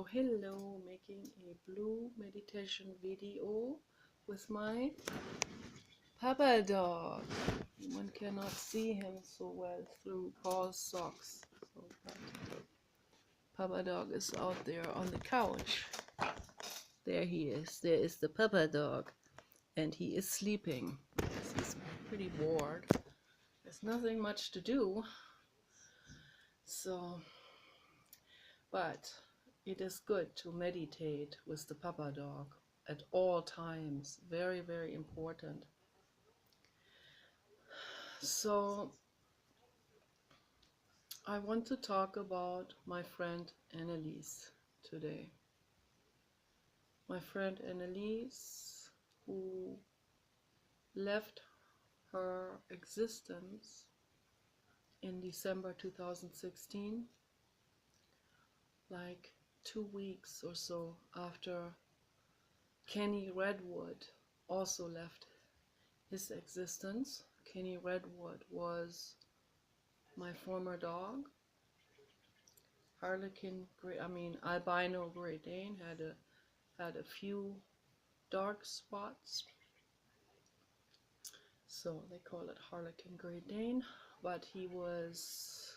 Hello, making a blue meditation video with my Papa dog. One cannot see him so well through Paul's socks. But Papa dog is out there on the couch. There he is. There is the Papa dog. And he is sleeping. He's pretty bored. There's nothing much to do. But it is good to meditate with the Papa dog at all times. Very, very important. So I want to talk about my friend Anneliese today. My friend Anneliese, who left her existence in December 2016, like 2 weeks or so after Kenny Redwood also left his existence. Kenny Redwood was my former dog. Albino Great Dane had a few dark spots, so they call it Harlequin Great Dane, but he was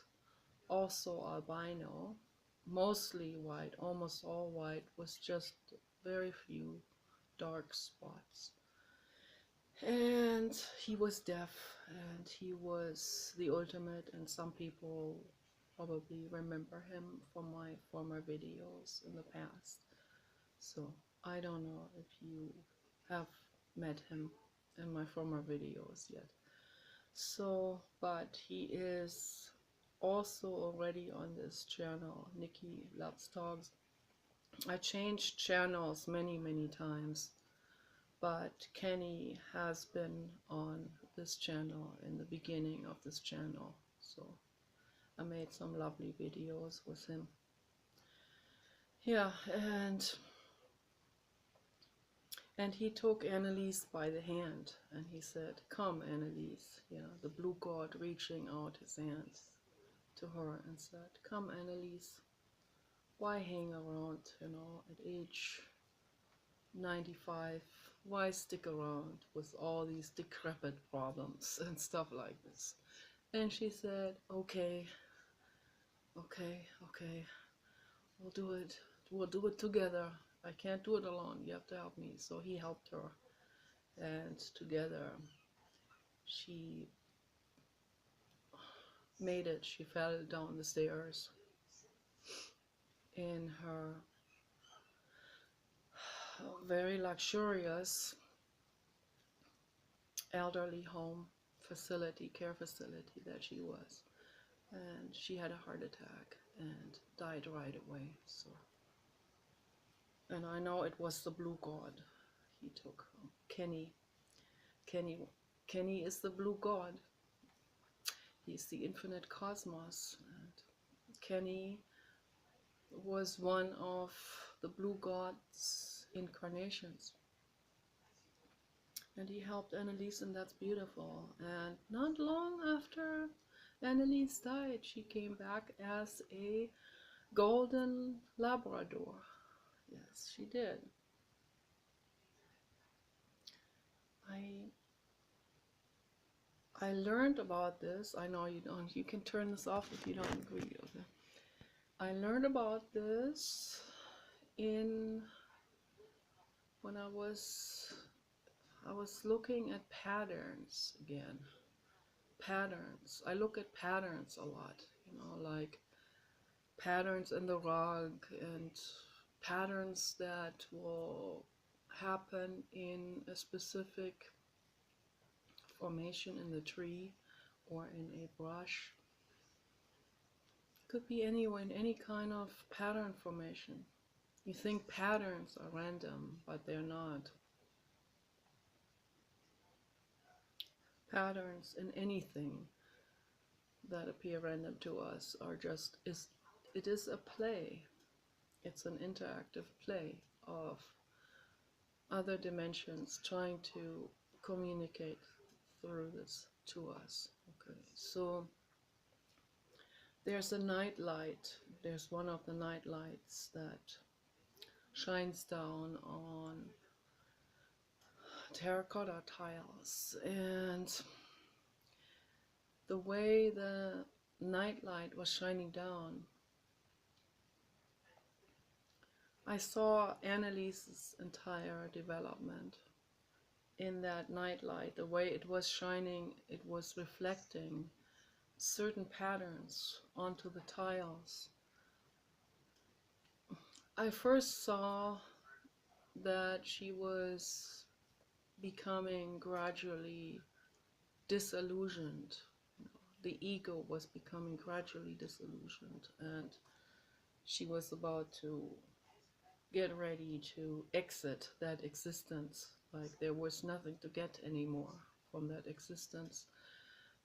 also albino, mostly white, almost all white, with just very few dark spots. And he was deaf, and he was the ultimate, and some people probably remember him from my former videos in the past. So I don't know if you have met him in my former videos yet. But he is also already on this channel, Nikki Loves Dogs. I changed channels many times, but Kenny has been on this channel in the beginning of this channel, so I made some lovely videos with him. Yeah, and he took Anneliese by the hand and he said, "Come, Anneliese." Yeah, the blue god reaching out his hands to her and said, "Come, Anneliese, why hang around, at age 95? Why stick around with all these decrepit problems and stuff like this?" And she said, okay, we'll do it together. I can't do it alone, you have to help me. So he helped her, and together she made it. She fell down the stairs in her very luxurious elderly home care facility that she was, and she had a heart attack and died right away. So, and I know it was the blue god he took. Kenny is the blue god. He's the infinite cosmos, and Kenny was one of the blue god's incarnations. And he helped Anneliese, and that's beautiful. And not long after Anneliese died, she came back as a golden Labrador. Yes, she did. I learned about this. I know you don't. You can turn this off if you don't agree. Okay. I learned about this when I was looking at patterns again. Patterns. I look at patterns a lot, like patterns in the rug and patterns that will happen in a specific formation in the tree or in a brush. Could be anywhere, in any kind of pattern formation. You think patterns are random, but they're not. Patterns in anything that appear random to us are it is a play. It's an interactive play of other dimensions trying to communicate through this to us. Okay, so there's a night light. There's one of the night lights that shines down on terracotta tiles, and the way the nightlight was shining down, I saw Annaliese's entire development in that nightlight. The way it was shining, it was reflecting certain patterns onto the tiles. I first saw that she was becoming gradually disillusioned. The ego was becoming gradually disillusioned, and she was about to get ready to exit that existence. Like there was nothing to get anymore from that existence.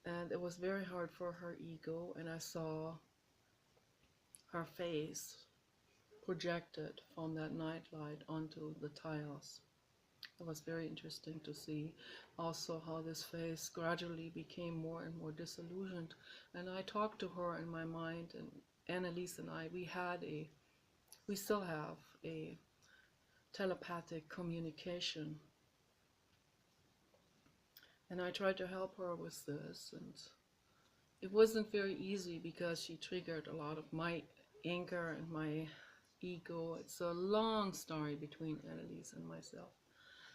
And it was very hard for her ego, and I saw her face projected from that nightlight onto the tiles. It was very interesting to see also how this face gradually became more and more disillusioned. And I talked to her in my mind, and Annalise and I, we still have a telepathic communication. And I tried to help her with this, and it wasn't very easy because she triggered a lot of my anger and my ego. It's a long story between Annalise and myself.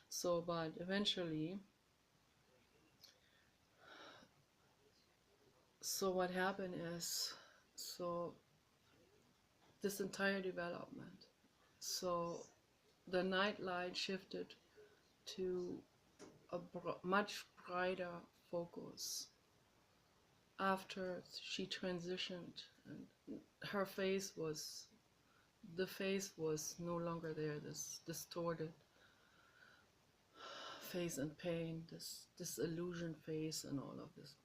So, but eventually, so what happened is, so this entire development, so the night light shifted to a much brighter focus after she transitioned, and her face was, the face was no longer there, this distorted face and pain, this disillusioned face and all of this.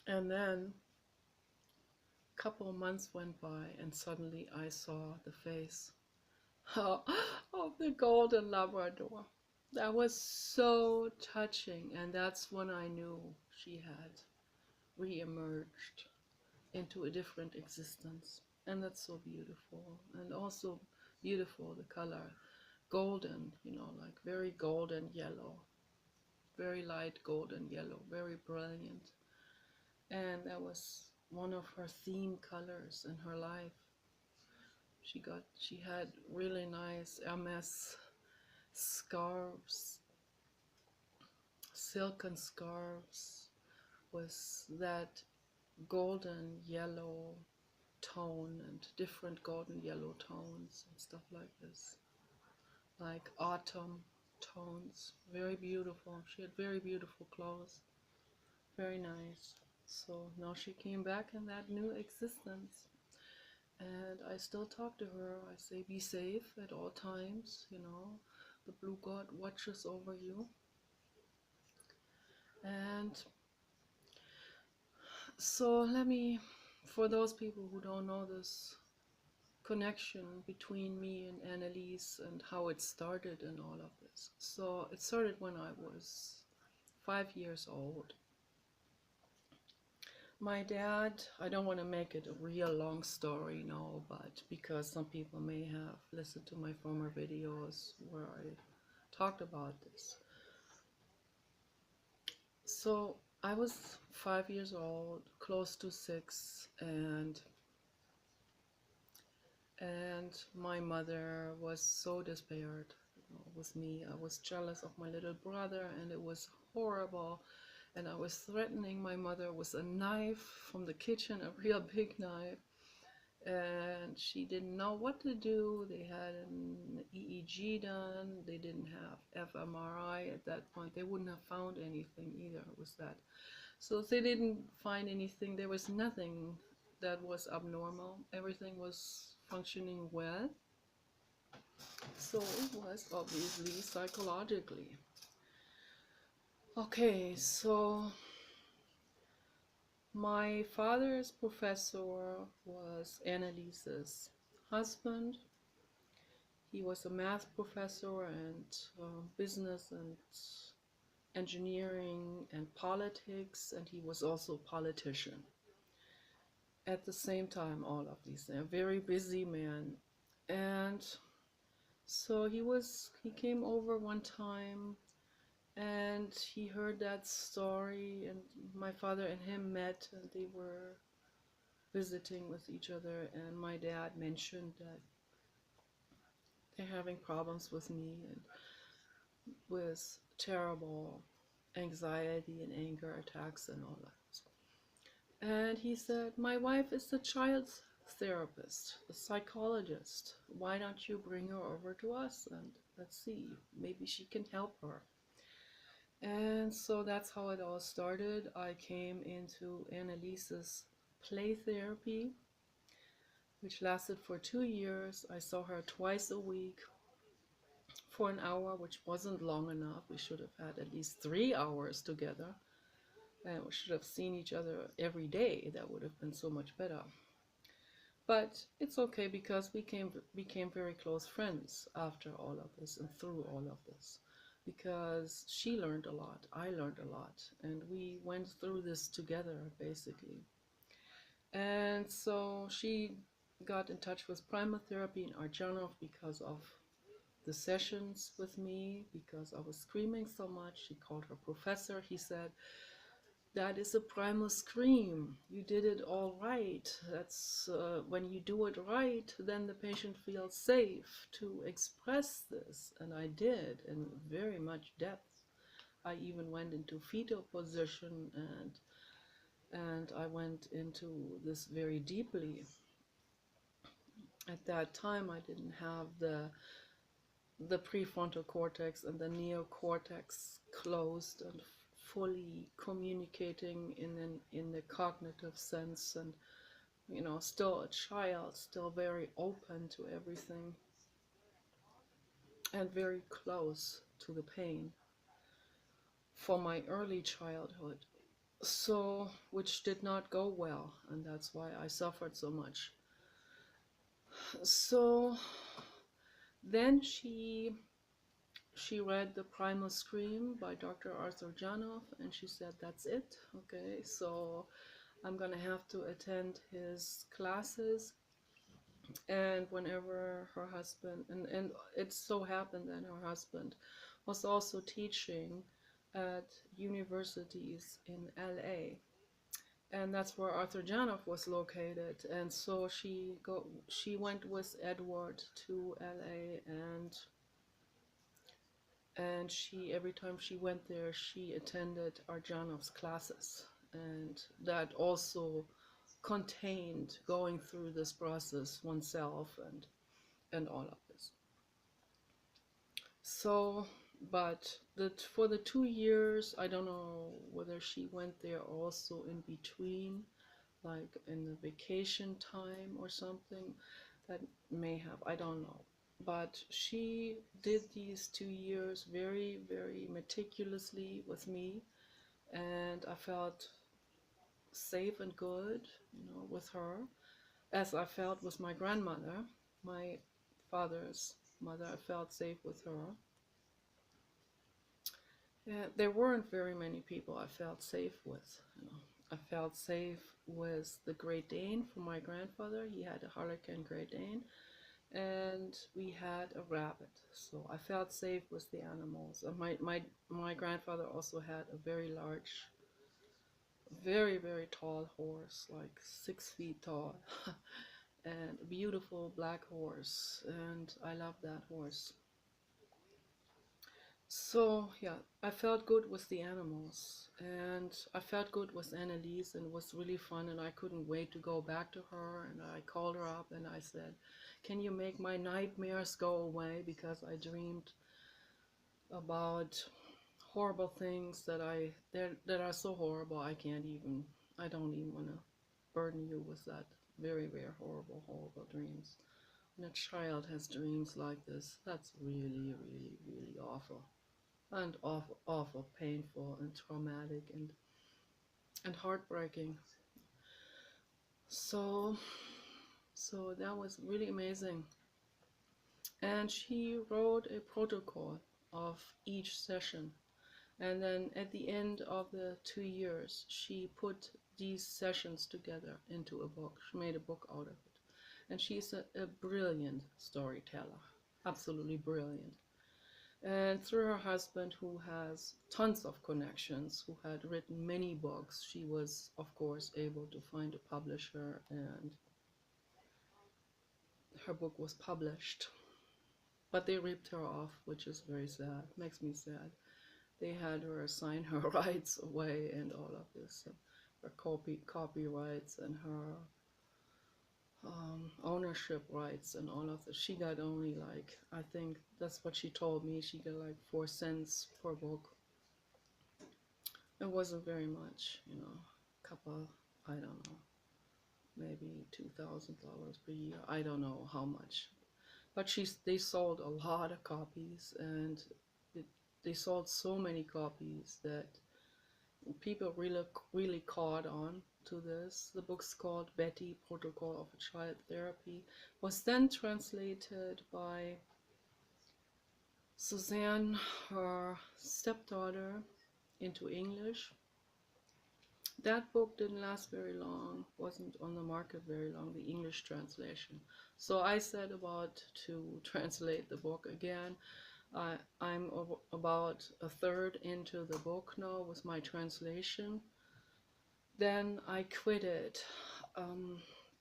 And then a couple of months went by, and suddenly I saw the face of the golden Labrador. That was so touching, and that's when I knew she had re-emerged into a different existence. And that's so beautiful. And also beautiful, the color, golden, you know, like very golden yellow, very light golden yellow, very brilliant. And that was one of her theme colors in her life. She had really nice Hermes scarves, silken scarves with that golden yellow tone and different golden yellow tones and stuff like this, like autumn tones. Very beautiful. She had very beautiful clothes, very nice. So now she came back in that new existence, and I still talk to her. I say be safe at all times, you know, the blue god watches over you. And so let me, for those people who don't know this connection between me and Annalise and how it started and all of this. So it started when I was 5 years old. My dad, I don't want to make it a real long story now, but because some people may have listened to my former videos where I talked about this. So I was 5 years old, close to 6, and my mother was so despaired, you know, with me. I was jealous of my little brother, and it was horrible. And I was threatening my mother with a knife from the kitchen, a real big knife. And she didn't know what to do. They had an EEG done. They didn't have fMRI at that point. They wouldn't have found anything either with that. So they didn't find anything. There was nothing that was abnormal. Everything was functioning well. So it was obviously psychologically. Okay, so my father's professor was Annalise's husband. He was a math professor and business and engineering and politics, and he was also a politician. At the same time, all of these, a very busy man. And So he came over one time, and he heard that story, and my father and him met, and they were visiting with each other, and my dad mentioned that they're having problems with me and with terrible anxiety and anger attacks and all that. And he said, my wife is a child therapist, a psychologist. Why don't you bring her over to us and let's see, maybe she can help her. And so that's how it all started. I came into Annaliese's play therapy, which lasted for 2 years. I saw her twice a week for an hour, which wasn't long enough. We should have had at least 3 hours together. And we should have seen each other every day. That would have been so much better. But it's okay because we became very close friends after all of this and through all of this. Because she learned a lot, I learned a lot, and we went through this together basically. And so she got in touch with Primatherapy in Arjanov because of the sessions with me, because I was screaming so much. She called her professor. He said, that is a primal scream. You did it all right. That's when you do it right, then the patient feels safe to express this. And I did in very much depth. I even went into fetal position, and I went into this very deeply. At that time, I didn't have the prefrontal cortex and the neocortex closed and fully communicating in the cognitive sense, and still a child, still very open to everything and very close to the pain for my early childhood. So, which did not go well, and that's why I suffered so much. So then she read The Primal Scream by Dr. Arthur Janov, and she said, that's it. Okay, so I'm gonna have to attend his classes. And whenever her husband, and it so happened that her husband was also teaching at universities in LA, and that's where Arthur Janov was located. And so she went with Edward to LA, and she, every time she went there, she attended Arjanov's classes, and that also contained going through this process oneself and all of this. So, but for the 2 years, I don't know whether she went there also in between, like in the vacation time or something. That may have, I don't know. But she did these 2 years very, very meticulously with me, and I felt safe and good, with her, as I felt with my grandmother, my father's mother. I felt safe with her. Yeah, there weren't very many people I felt safe with. I felt safe with the Great Dane from my grandfather. He had a Harlequin Great Dane, and we had a rabbit. So I felt safe with the animals. And my grandfather also had a very large, very, very tall horse, like 6 feet tall, and a beautiful black horse. And I love that horse. So yeah, I felt good with the animals, and I felt good with Annaliese, and it was really fun, and I couldn't wait to go back to her. And I called her up and I said, can you make my nightmares go away, because I dreamed about horrible things that are so horrible I don't even want to burden you with that. Very, very horrible dreams. When a child has dreams like this, that's really, really, really awful. And awful, awful, painful and traumatic and heartbreaking. So that was really amazing. And she wrote a protocol of each session. And then at the end of the 2 years, she put these sessions together into a book. She made a book out of it. And she's a brilliant storyteller. absolutely brilliant. And through her husband, who has tons of connections, who had written many books, she was, of course, able to find a publisher, and her book was published. But they ripped her off, which is very sad. Makes me sad. They had her sign her rights away and all of this, her copyrights and her ownership rights and all of this. She got only like, I think that's what she told me. She got like 4 cents per book. It wasn't very much, you know, couple, I don't know, maybe $2,000 per year. I don't know how much, but they sold a lot of copies, and it, they sold so many copies that people really caught on to this. The book's called Betty, Protocol of a Child Therapy, was then translated by Suzanne, her stepdaughter, into English. That book didn't last very long, wasn't on the market very long, the English translation. So I set about to translate the book again. I'm about a third into the book now with my translation. Then I quit it.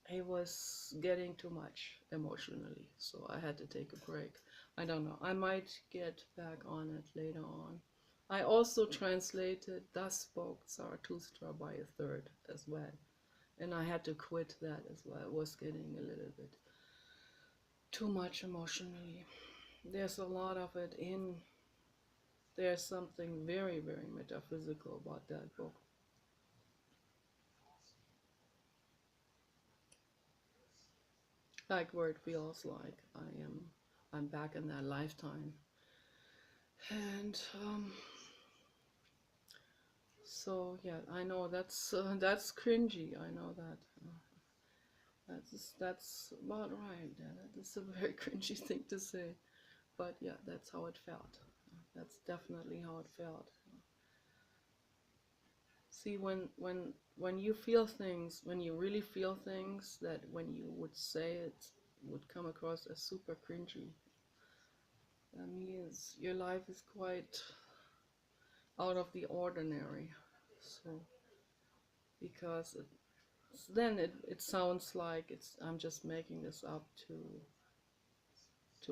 It was getting too much emotionally, so I had to take a break. I don't know. I might get back on it later on. I also translated Thus Spoke Zarathustra by a third as well, and I had to quit that as well. It was getting a little bit too much emotionally. There's a lot of it in. There's something very, very metaphysical about that book. Like where it feels like I'm back in that lifetime. And so yeah, I know that's cringy. I know that. That's about right. Yeah, that is a very cringy thing to say, but yeah, that's how it felt. That's definitely how it felt. See, when you feel things, when you really feel things, that when you would say it would come across as super cringy. That means your life is quite out of the ordinary. So because then it sounds like I'm just making this up to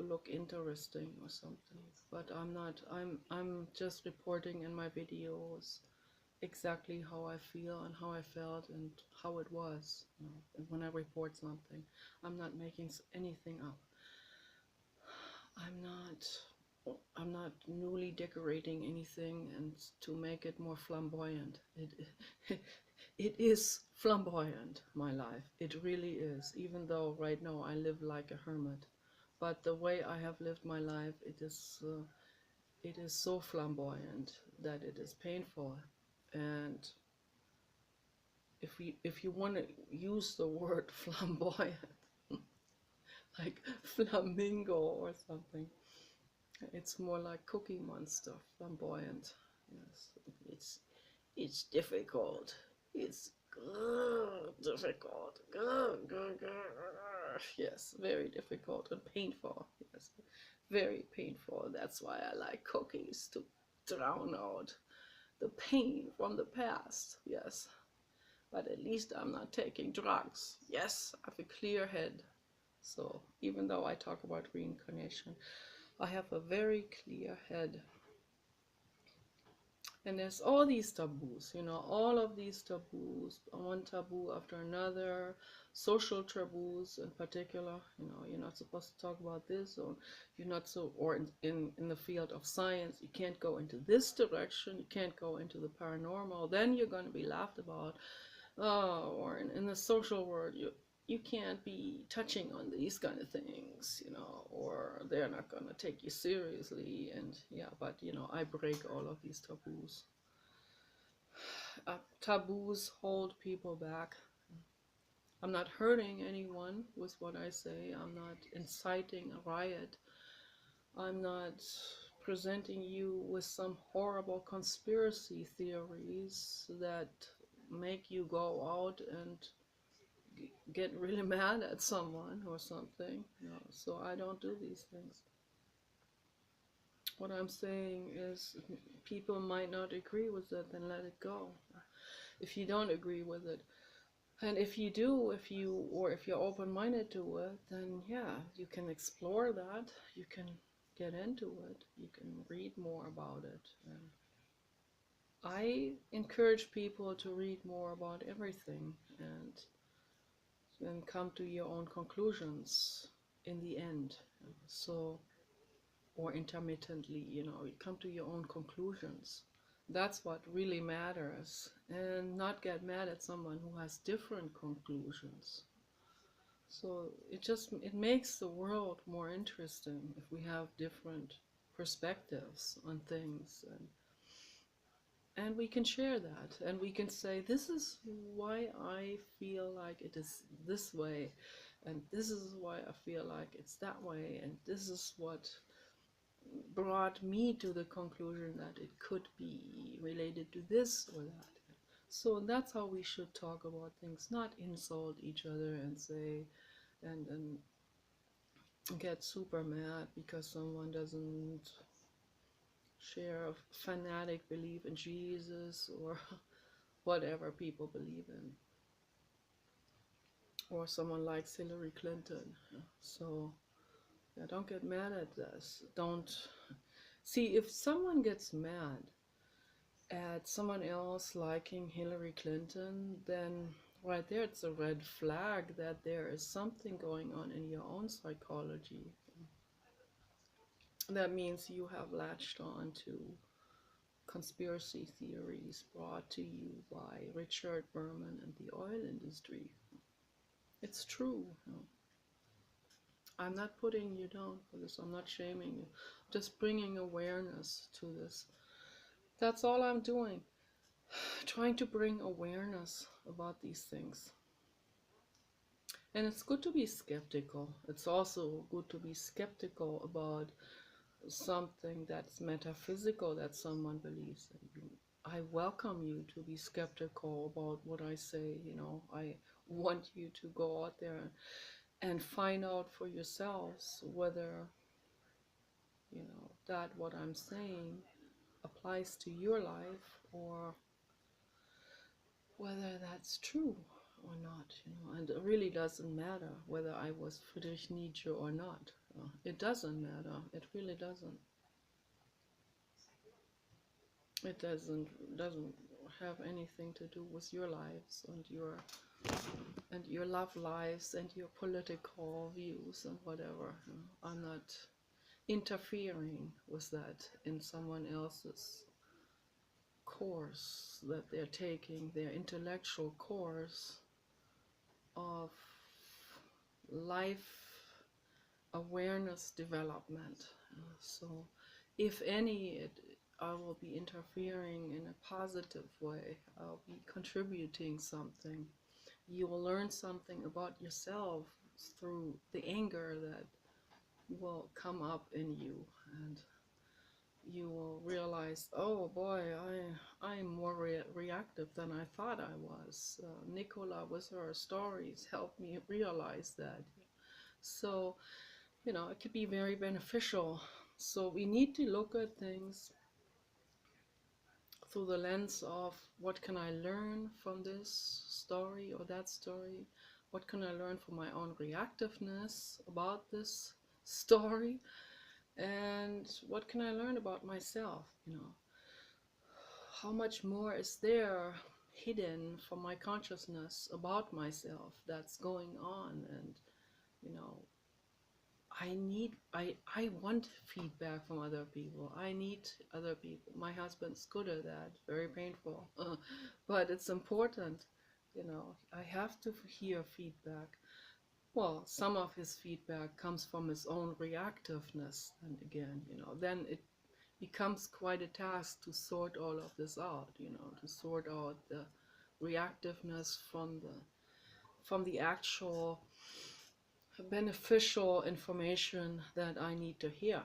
look interesting or something. But I'm not. I'm just reporting in my videos exactly how I feel and how I felt and how it was. You know, and when I report something, I'm not making anything up. I'm not. I'm not newly decorating anything and to make it more flamboyant. It is flamboyant, my life. It really is. Even though right now I live like a hermit, but the way I have lived my life, it is so flamboyant that it is painful. And if you want to use the word flamboyant, like flamingo or something, it's more like Cookie Monster, flamboyant. Yes, it's difficult. It's difficult. Yes, very difficult and painful. Yes, very painful. That's why I like cookies, to drown out the pain from the past. Yes, but at least I'm not taking drugs. Yes, I have a clear head. So even though I talk about reincarnation, I have a very clear head. And there's all these taboos, you know, all of these taboos, one taboo after another, social taboos in particular. You know, you're not supposed to talk about this, or you're not so, or in the field of science, you can't go into this direction, you can't go into the paranormal, then you're going to be laughed about. Or in the social world, you can't be touching on these kind of things, you know, or they're not going to take you seriously. And yeah, but you know, I break all of these taboos. Taboos hold people back. I'm not hurting anyone with what I say. I'm not inciting a riot. I'm not presenting you with some horrible conspiracy theories that make you go out and get really mad at someone or something. No, so I don't do these things. What I'm saying is, people might not agree with it, then let it go. If you don't agree with it, and if you do, if you're open-minded to it, then yeah, you can explore that. You can get into it. You can read more about it. And I encourage people to read more about everything and then come to your own conclusions in the end. So, or intermittently, you come to your own conclusions. That's what really matters, and not get mad at someone who has different conclusions. So it makes the world more interesting if we have different perspectives on things, and we can share that, and we can say, this is why I feel like it is this way, and this is why I feel like it's that way, and this is what brought me to the conclusion that it could be related to this or that. So that's how we should talk about things, not insult each other and say, and get super mad because someone doesn't share a fanatic belief in Jesus or whatever people believe in, or someone likes Hillary Clinton. So yeah, don't get mad at this. Don't see, if someone gets mad at someone else liking Hillary Clinton, then right there it's a red flag that there is something going on in your own psychology. That means you have latched on to conspiracy theories brought to you by Richard Berman and the oil industry. It's true. I'm not putting you down for this. I'm not shaming you. Just bringing awareness to this. That's all I'm doing. Trying to bring awareness about these things. And it's good to be skeptical. It's also good to be skeptical about something that's metaphysical that someone believes in. I welcome you to be skeptical about what I say. I want you to go out there and find out for yourselves whether, that what I'm saying applies to your life, or whether that's true or not. And it really doesn't matter whether I was Friedrich Nietzsche or not. It doesn't matter. It really doesn't. It doesn't have anything to do with your lives and your love lives and your political views and whatever. I'm not interfering with that in someone else's course that they're taking, their intellectual course of life awareness development. So if any, I will be interfering in a positive way. I'll be contributing something. You will learn something about yourself through the anger that will come up in you, and you will realize, oh boy, I'm more reactive than I thought I was. Nicola with her stories helped me realize that. So, it could be very beneficial. So we need to look at things through the lens of, what can I learn from this story or that story? What can I learn from my own reactiveness about this story? And what can I learn about myself? How much more is there hidden from my consciousness about myself that's going on? And I want feedback from other people. I need other people. My husband's good at that. Very painful, but it's important. I have to hear feedback. Well, some of his feedback comes from his own reactiveness, and again, then it becomes quite a task to sort all of this out. To sort out the reactiveness from the actual beneficial information that I need to hear,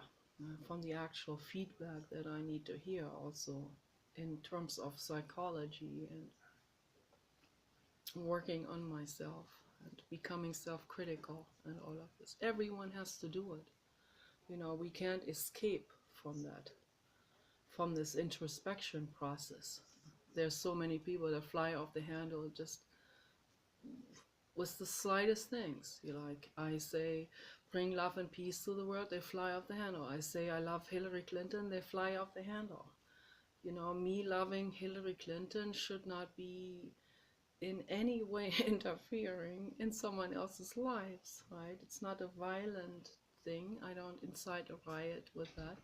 from the actual feedback that I need to hear, also in terms of psychology and working on myself and becoming self-critical and all of this. Everyone has to do it. We can't escape from this introspection process. There's so many people that fly off the handle just with the slightest things. You like, I say, bring love and peace to the world, they fly off the handle. I say, I love Hillary Clinton, they fly off the handle. You know, me loving Hillary Clinton should not be in any way interfering in someone else's lives, right? It's not a violent thing. I don't incite a riot with that.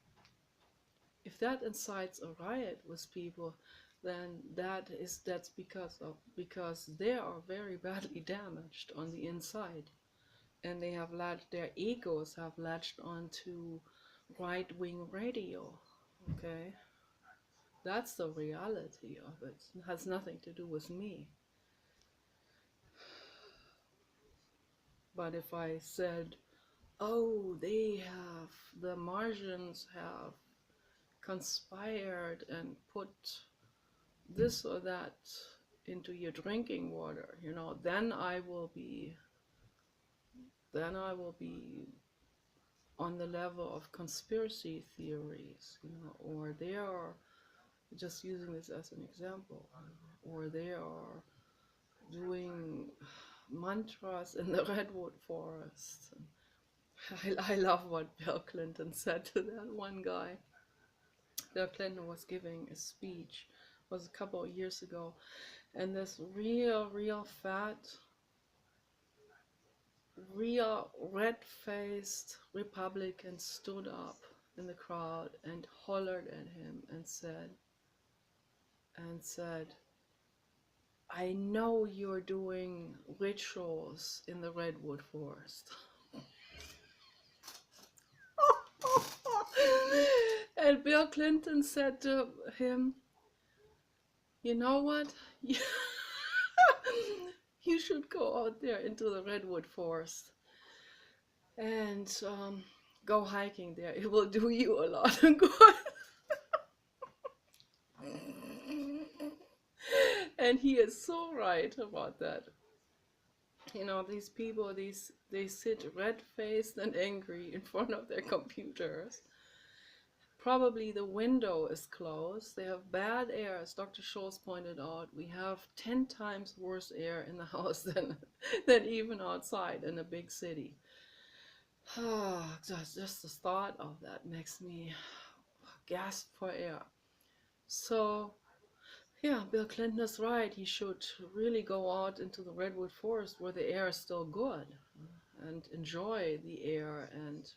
If that incites a riot with people, then that's because they are very badly damaged on the inside, and they have their egos have latched onto right-wing radio. Okay, that's the reality of it. It has nothing to do with me. But if I said, oh, the Martians have conspired and put this or that into your drinking water, you know, then I will be on the level of conspiracy theories, you know, or they are just using this as an example, or they are doing mantras in the redwood forest. I love what Bill Clinton said to that one guy. Bill Clinton was giving a speech, it was a couple of years ago, and this real fat, real red-faced Republican stood up in the crowd and hollered at him and said, I know you're doing rituals in the redwood forest. And Bill Clinton said to him, you know what? You should go out there into the redwood forest and go hiking there. It will do you a lot of good. And he is so right about that. You know, these people, they sit red-faced and angry in front of their computers. Probably the window is closed. They have bad air, as Dr. Scholes pointed out. We have 10 times worse air in the house than even outside in a big city. Just the thought of that makes me gasp for air. So, yeah, Bill Clinton is right. He should really go out into the redwood forest where the air is still good and enjoy the air and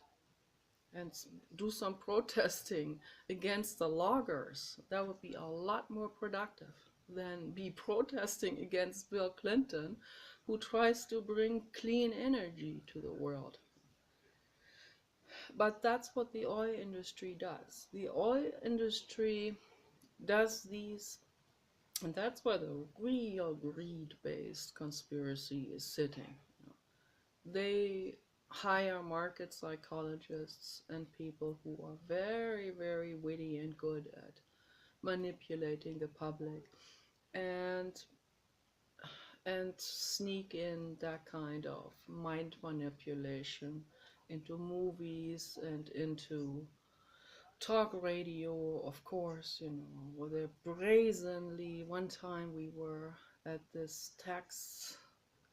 do some protesting against the loggers. That would be a lot more productive than be protesting against Bill Clinton, who tries to bring clean energy to the world. But that's what the oil industry does. The oil industry does these, and that's where the real greed-based conspiracy is sitting. They hire market psychologists and people who are very, very witty and good at manipulating the public and sneak in that kind of mind manipulation into movies and into talk radio, of course, you know, where they're brazenly. One time we were at this tax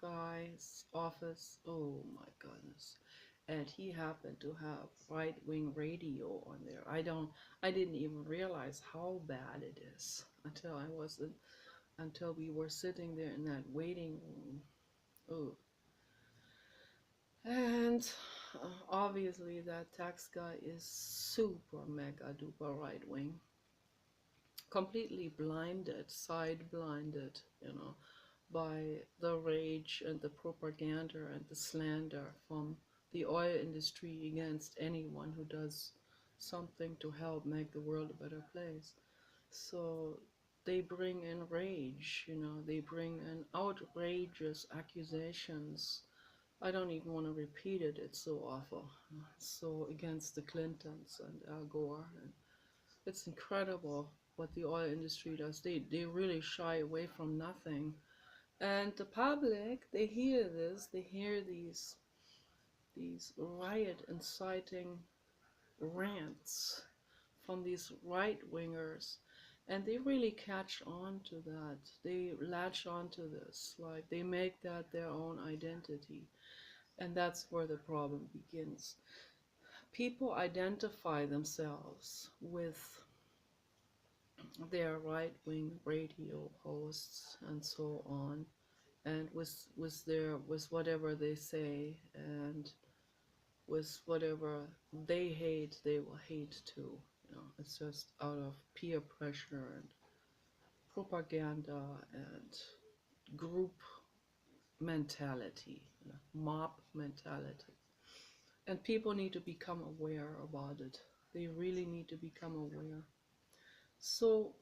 guy's office, oh my goodness, and he happened to have right-wing radio on there. I didn't even realize how bad it is until we were sitting there in that waiting room. Oh, and obviously that tax guy is super mega duper right-wing, completely blinded, side blinded, you know, by the rage and the propaganda and the slander from the oil industry against anyone who does something to help make the world a better place. So they bring in rage, you know, they bring in outrageous accusations. I don't even want to repeat it, it's so awful. So against the Clintons and Al Gore. And it's incredible what the oil industry does. They really shy away from nothing. And the public, they hear this, they hear these riot inciting rants from these right wingers, and they really catch on to that. They latch on to this, like they make that their own identity, and that's where the problem begins. People identify themselves with their right wing radio hosts and so on, and with whatever they say, and with whatever they hate, they will hate too. It's just out of peer pressure and propaganda and group mentality, mob mentality. And people need to become aware about it. They really need to become aware. So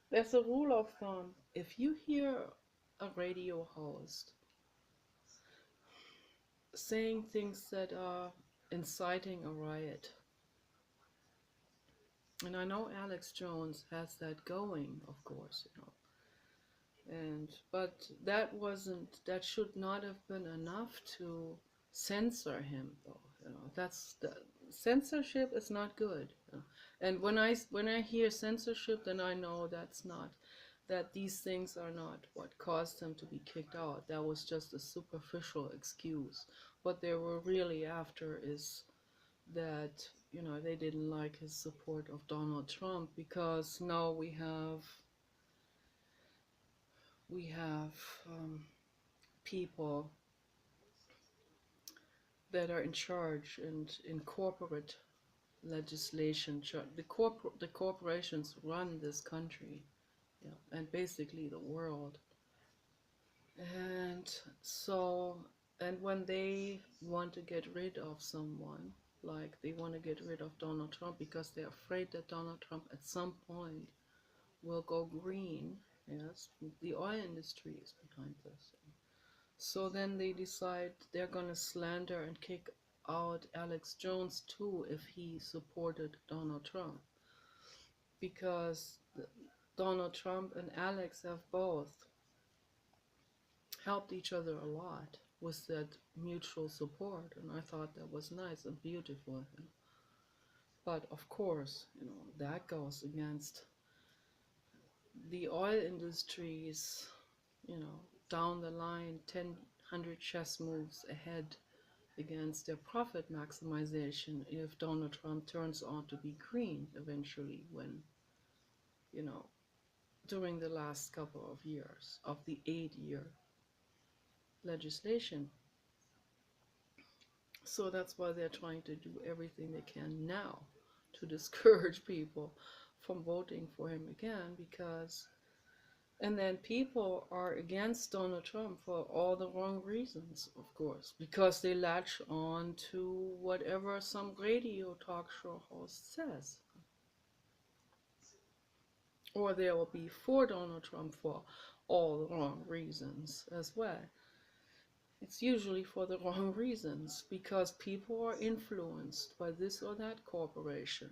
there's a rule of thumb. If you hear a radio host saying things that are inciting a riot, and I know Alex Jones has that going, of course, but that should not have been enough to censor him, though. That's the censorship is not good. And when I hear censorship, then I know that these things are not what caused him to be kicked out. That was just a superficial excuse. What they were really after is that they didn't like his support of Donald Trump, because now we have people that are in charge and in corporate legislation. The corporations run this country, and basically the world. And so, and when they want to get rid of someone, like they want to get rid of Donald Trump because they're afraid that Donald Trump at some point will go green. Yes, the oil industry is behind this. So then they decide they're going to slander and kick out Alex Jones too if he supported Donald Trump. Because Donald Trump and Alex have both helped each other a lot with that mutual support, and I thought that was nice and beautiful. But of course, that goes against the oil industries, down the line, 100 chess moves ahead against their profit maximization if Donald Trump turns out to be green eventually, when, during the last couple of years of the 8-year legislation. So that's why they're trying to do everything they can now to discourage people from voting for him again, because and then people are against Donald Trump for all the wrong reasons, of course, because they latch on to whatever some radio talk show host says. Or they will be for Donald Trump for all the wrong reasons as well. It's usually for the wrong reasons, because people are influenced by this or that corporation,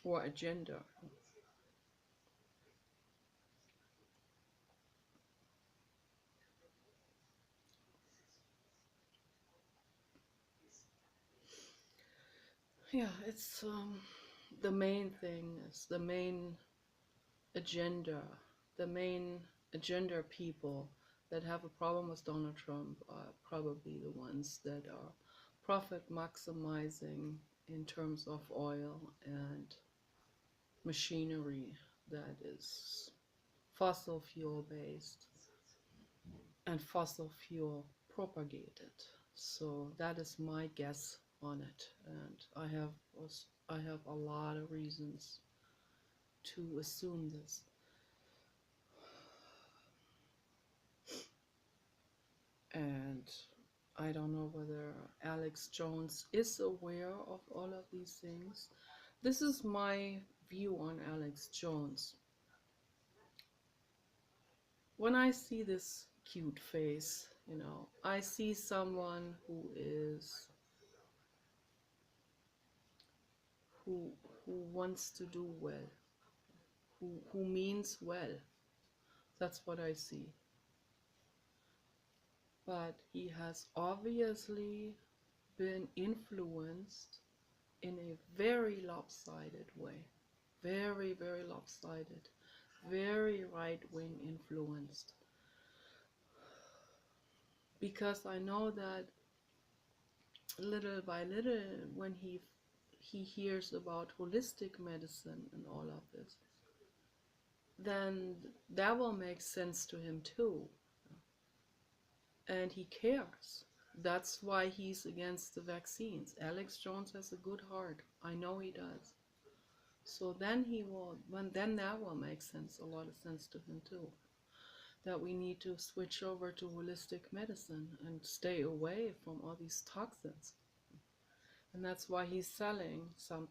or agenda. Yeah, it's the main thing is the main agenda. The main agenda people that have a problem with Donald Trump are probably the ones that are profit maximizing in terms of oil and machinery that is fossil fuel based and fossil fuel propagated. So that is my guess on it, and I have a lot of reasons to assume this. And I don't know whether Alex Jones is aware of all of these things. This is my view on Alex Jones. When I see this cute face, I see someone who wants to do well, who means well. That's what I see. But he has obviously been influenced in a very lopsided way. Very, very lopsided. Very right-wing influenced. Because I know that little by little, when he hears about holistic medicine and all of this, then that will make sense to him too. And he cares. That's why he's against the vaccines. Alex Jones has a good heart. I know he does. So then then that will make sense, a lot of sense to him too. That we need to switch over to holistic medicine and stay away from all these toxins. And that's why he's selling some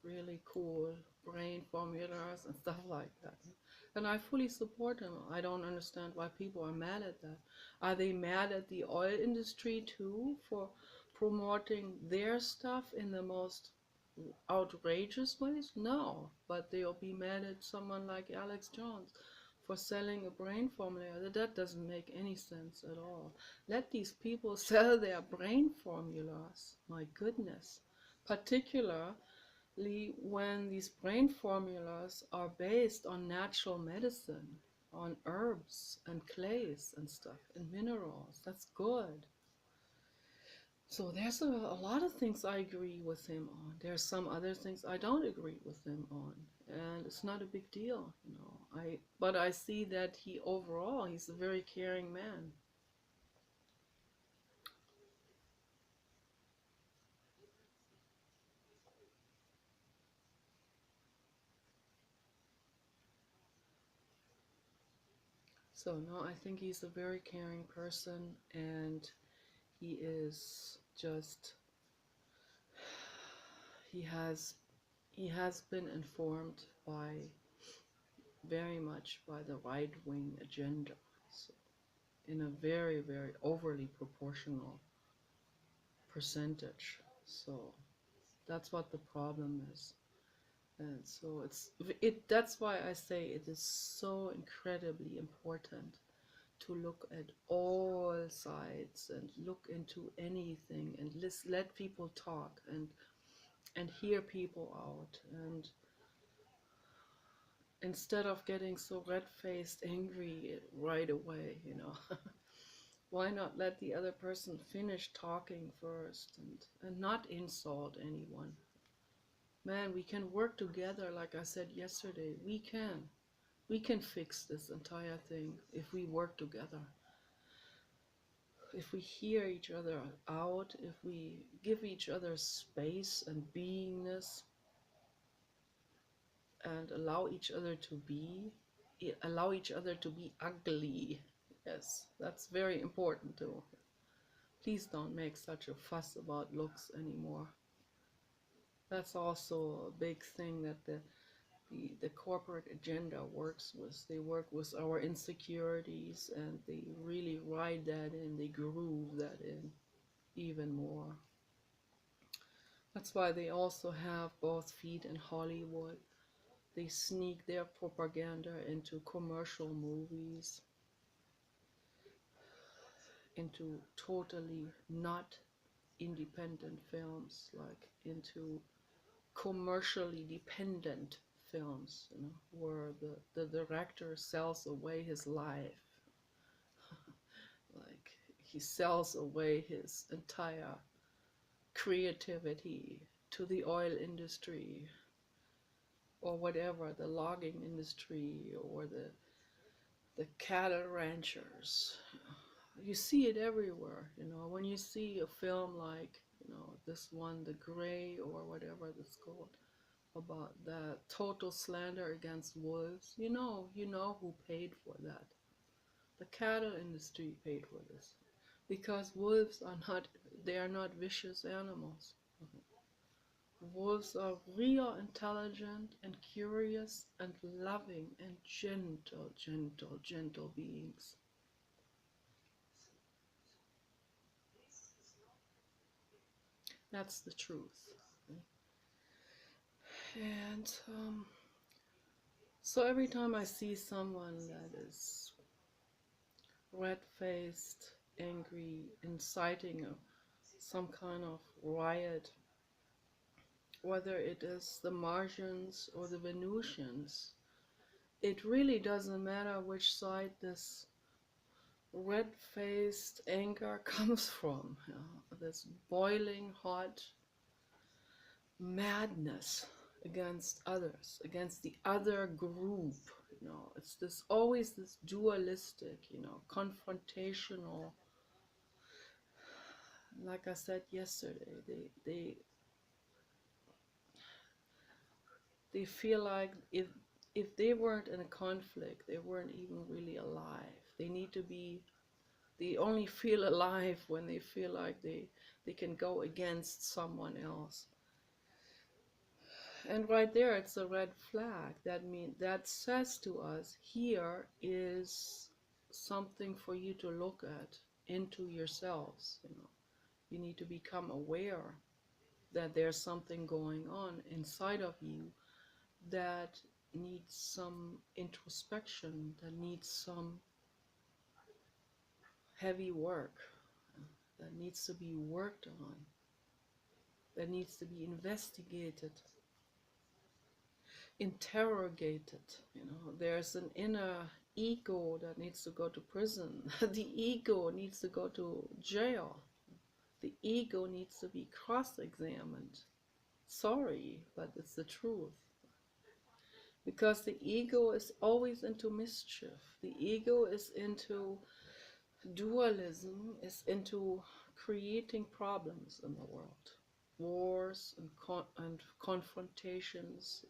really cool brain formulas and stuff like that. And I fully support him. I don't understand why people are mad at that. Are they mad at the oil industry too for promoting their stuff in the most outrageous ways? No, but they'll be mad at someone like Alex Jones for selling a brain formula. That doesn't make any sense at all. Let these people sell their brain formulas. My goodness. Particularly when these brain formulas are based on natural medicine, on herbs and clays and stuff, and minerals. That's good. So there's a lot of things I agree with him on. There's some other things I don't agree with him on, and it's not a big deal, you know. But I see that overall he's a very caring man. So no, I think he's a very caring person, and he is just he has been informed very much by the right-wing agenda, so in a very, very overly proportional percentage. So that's what the problem is. And so that's why I say it is so incredibly important to look at all sides and look into anything and let people talk and hear people out, and instead of getting so red-faced angry right away, you know. Why not let the other person finish talking first and not insult anyone? Man, we can work together, like I said yesterday. We can. We can fix this entire thing if we work together. If we hear each other out, if we give each other space and beingness and allow each other to be ugly. Yes, that's very important too. Please don't make such a fuss about looks anymore. That's also a big thing that the corporate agenda works with. They work with our insecurities, and they really ride that in, they groove that in even more. That's why they also have both feet in Hollywood. They sneak their propaganda into commercial movies, into totally not independent films, like into commercially dependent films, you know, where the director sells away his life. Like he sells away his entire creativity to the oil industry or whatever, the logging industry or the cattle ranchers. You see it everywhere, you know. When you see a film like, you know, this one, The Gray or whatever it's called, about the total slander against wolves, you know who paid for that. The cattle industry paid for this, because wolves are not vicious animals. Wolves are real intelligent and curious and loving and gentle, gentle, gentle beings. That's the truth. And so every time I see someone that is red-faced, angry, inciting some kind of riot, whether it is the Martians or the Venusians. It really doesn't matter which side this red-faced anger comes from. You know, this boiling hot madness against others, against the other group. You know, it's this always this dualistic, you know, confrontational. Like I said yesterday, they feel like if they weren't in a conflict, they weren't even really alive. They need to be. They only feel alive when they feel like they can go against someone else. And right there, it's a red flag. That says to us, here is something for you to look at into yourselves. You know, you need to become aware that there's something going on inside of you that needs some introspection, that needs some heavy work, that needs to be worked on, that needs to be investigated, interrogated. You know, there's an inner ego that needs to go to prison. The ego needs to go to jail. The ego needs to be cross-examined. Sorry, but it's the truth. Because the ego is always into mischief. The ego is into dualism, is into creating problems in the world. Wars and confrontations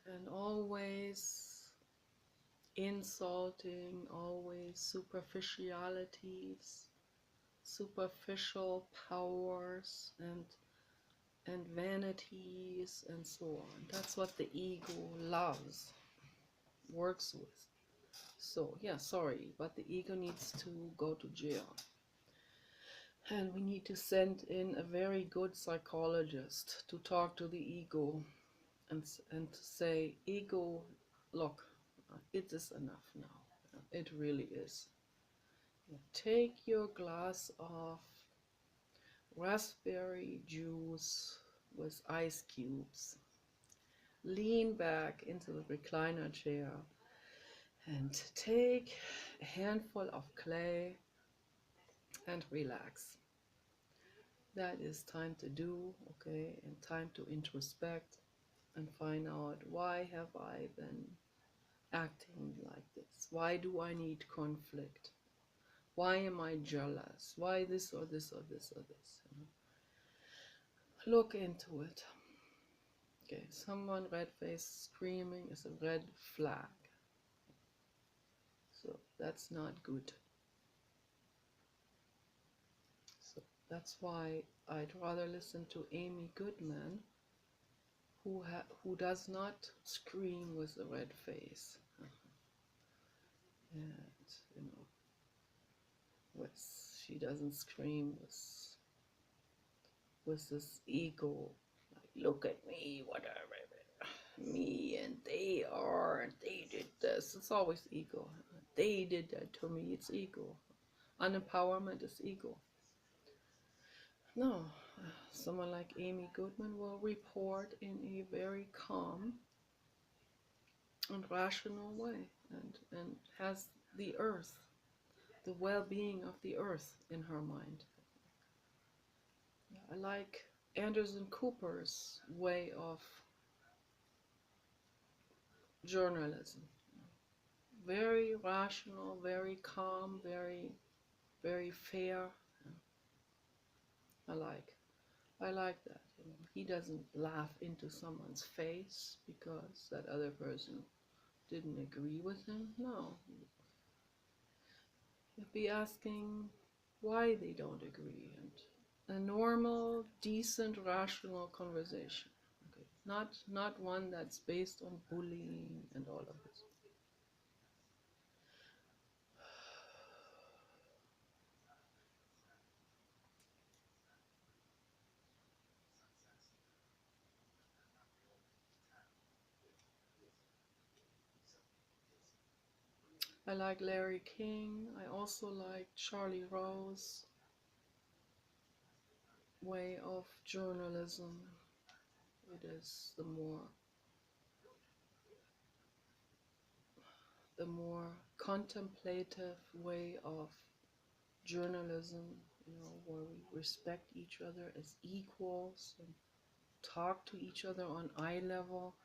and always insulting, always superficialities, superficial powers and vanities and so on. That's what the ego loves, works with. So yeah, sorry, but the ego needs to go to jail. And we need to send in a very good psychologist to talk to the ego and to say, ego, look, it is enough now. It really is. Take your glass of raspberry juice with ice cubes, lean back into the recliner chair, and take a handful of clay and relax. That is time to do, okay, and time to introspect and find out, why have I been acting like this? Why do I need conflict? Why am I jealous? Why this or this or this or this? You know? Look into it. Okay, someone red-faced screaming is a red flag. So that's not good. So that's why I'd rather listen to Amy Goodman, who does not scream with a red face. And you know, she doesn't scream with this ego, like, look at me, whatever, me and they are, and they did this. It's always ego. They did that to me. It's ego. Unempowerment is ego. No, someone like Amy Goodman will report in a very calm and rational way, and has the earth, the well-being of the earth in her mind. I like Anderson Cooper's way of journalism. Very rational, very calm, very fair. I like that. You know, he doesn't laugh into someone's face because that other person didn't agree with him. No, he'd be asking why they don't agree, and a normal, decent, rational conversation. Okay, not one that's based on bullying and all of this. I like Larry King. I also like Charlie Rose. way of journalism. It is the more contemplative way of journalism, where we respect each other as equals and talk to each other on eye level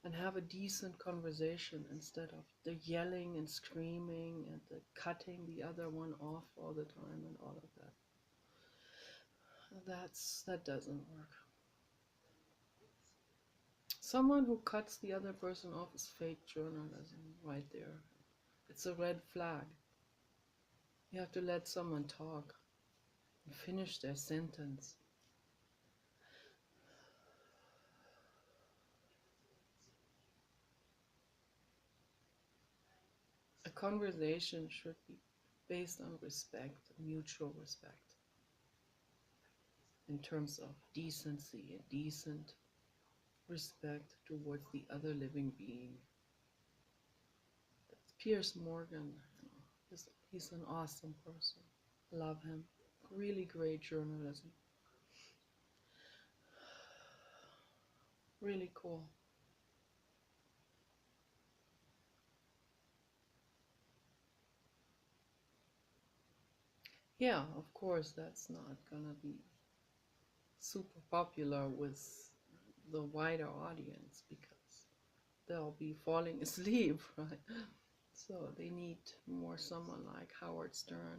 and have a decent conversation instead of the yelling and screaming and the cutting the other one off all the time and all of that. That doesn't work. Someone who cuts the other person off is fake journalism right there. It's a red flag. You have to let someone talk and finish their sentence. A conversation should be based on respect, mutual respect, in terms of decency and decent respect towards the other living being. That's Piers Morgan. He's an awesome person. Love him. Really great journalism. Really cool. Yeah, of course, that's not gonna be super popular with the wider audience because they'll be falling asleep, right? So they need more someone like Howard Stern